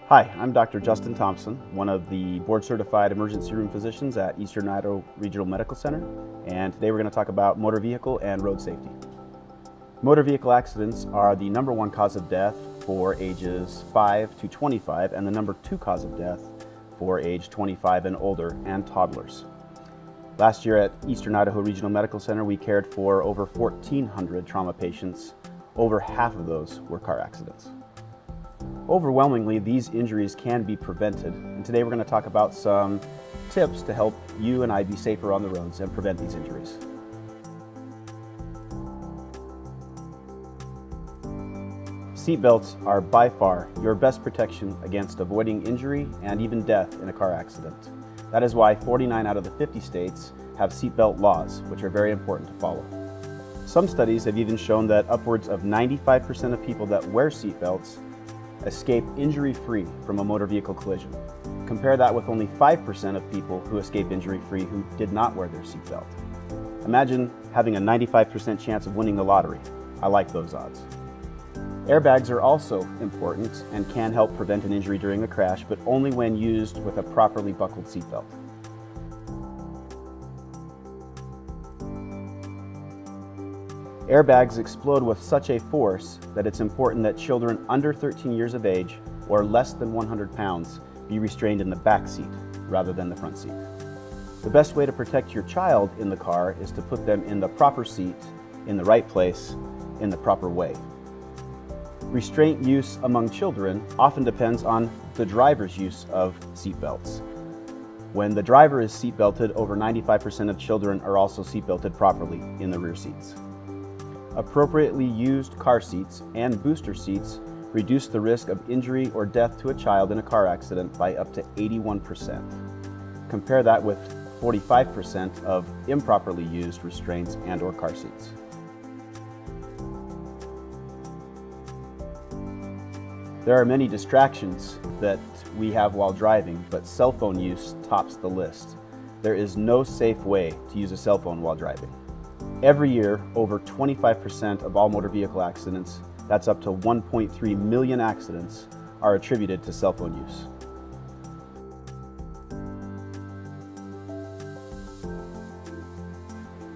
Hi, I'm Dr. Justin Thompson, one of the board-certified emergency room physicians at Eastern Idaho Regional Medical Center, and today we're going to talk about motor vehicle and road safety. Motor vehicle accidents are the #1 cause of death for ages 5 to 25 and the #2 cause of death for age 25 and older and toddlers. Last year at Eastern Idaho Regional Medical Center, we cared for over 1,400 trauma patients. Over half of those were car accidents. Overwhelmingly, these injuries can be prevented, and today we're going to talk about some tips to help you and I be safer on the roads and prevent these injuries. Seatbelts are by far your best protection against avoiding injury and even death in a car accident. That is why 49 out of the 50 states have seatbelt laws, which are very important to follow. Some studies have even shown that upwards of 95% of people that wear seatbelts escape injury-free from a motor vehicle collision. Compare that with only 5% of people who escape injury-free who did not wear their seatbelt. Imagine having a 95% chance of winning the lottery. I like those odds. Airbags are also important and can help prevent an injury during a crash, but only when used with a properly buckled seatbelt. Airbags explode with such a force that it's important that children under 13 years of age or less than 100 pounds be restrained in the back seat rather than the front seat. The best way to protect your child in the car is to put them in the proper seat, in the right place, in the proper way. Restraint use among children often depends on the driver's use of seatbelts. When the driver is seatbelted, over 95% of children are also seatbelted properly in the rear seats. Appropriately used car seats and booster seats reduce the risk of injury or death to a child in a car accident by up to 81%. Compare that with 45% of improperly used restraints and/or car seats. There are many distractions that we have while driving, but cell phone use tops the list. There is no safe way to use a cell phone while driving. Every year, over 25% of all motor vehicle accidents, that's up to 1.3 million accidents, are attributed to cell phone use.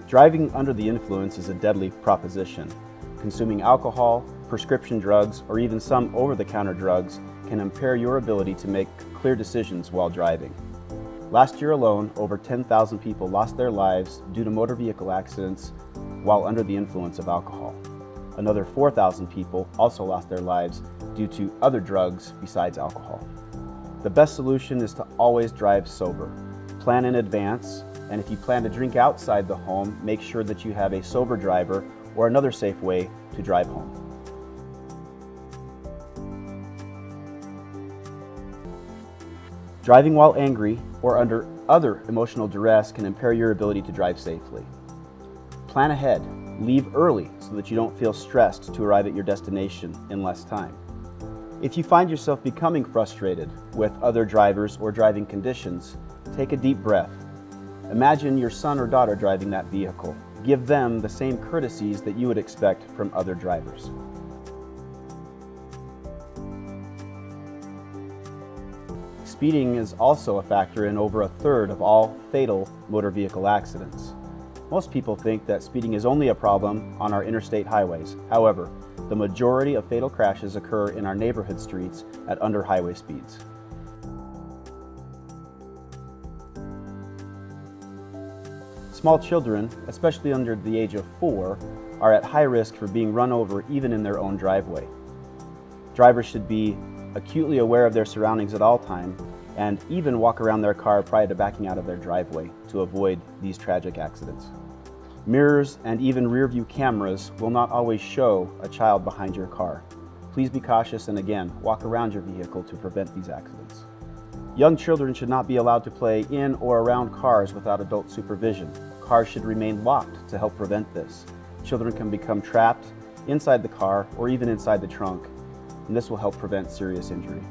Driving under the influence is a deadly proposition. Consuming alcohol, prescription drugs, or even some over-the-counter drugs can impair your ability to make clear decisions while driving. Last year alone, over 10,000 people lost their lives due to motor vehicle accidents while under the influence of alcohol. Another 4,000 people also lost their lives due to other drugs besides alcohol. The best solution is to always drive sober. Plan in advance, and if you plan to drink outside the home, make sure that you have a sober driver or another safe way to drive home. Driving while angry or under other emotional duress can impair your ability to drive safely. Plan ahead. Leave early so that you don't feel stressed to arrive at your destination in less time. If you find yourself becoming frustrated with other drivers or driving conditions, take a deep breath. Imagine your son or daughter driving that vehicle. Give them the same courtesies that you would expect from other drivers. Speeding is also a factor in over 1/3 of all fatal motor vehicle accidents. Most people think that speeding is only a problem on our interstate highways. However, the majority of fatal crashes occur in our neighborhood streets at under highway speeds. Small children, especially under the age of 4, are at high risk for being run over even in their own driveway. Drivers should be acutely aware of their surroundings at all times and even walk around their car prior to backing out of their driveway to avoid these tragic accidents. Mirrors and even rear view cameras will not always show a child behind your car. Please be cautious and again, walk around your vehicle to prevent these accidents. Young children should not be allowed to play in or around cars without adult supervision. Cars should remain locked to help prevent this. Children can become trapped inside the car or even inside the trunk, and this will help prevent serious injury.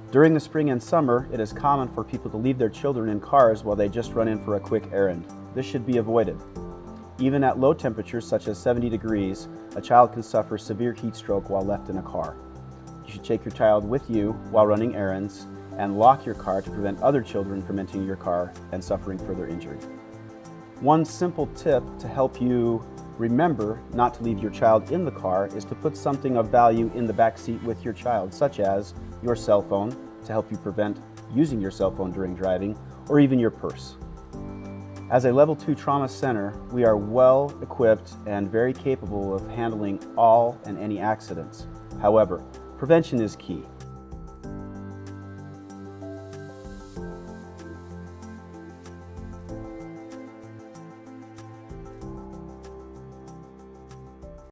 During the spring and summer, it is common for people to leave their children in cars while they just run in for a quick errand. This should be avoided. Even at low temperatures such as 70 degrees, a child can suffer severe heat stroke while left in a car. You should take your child with you while running errands and lock your car to prevent other children from entering your car and suffering further injury. One simple tip to help you remember not to leave your child in the car is to put something of value in the back seat with your child, such as your cell phone to help you prevent using your cell phone during driving, or even your purse. As a Level 2 trauma center, we are well equipped and very capable of handling all and any accidents. However, prevention is key.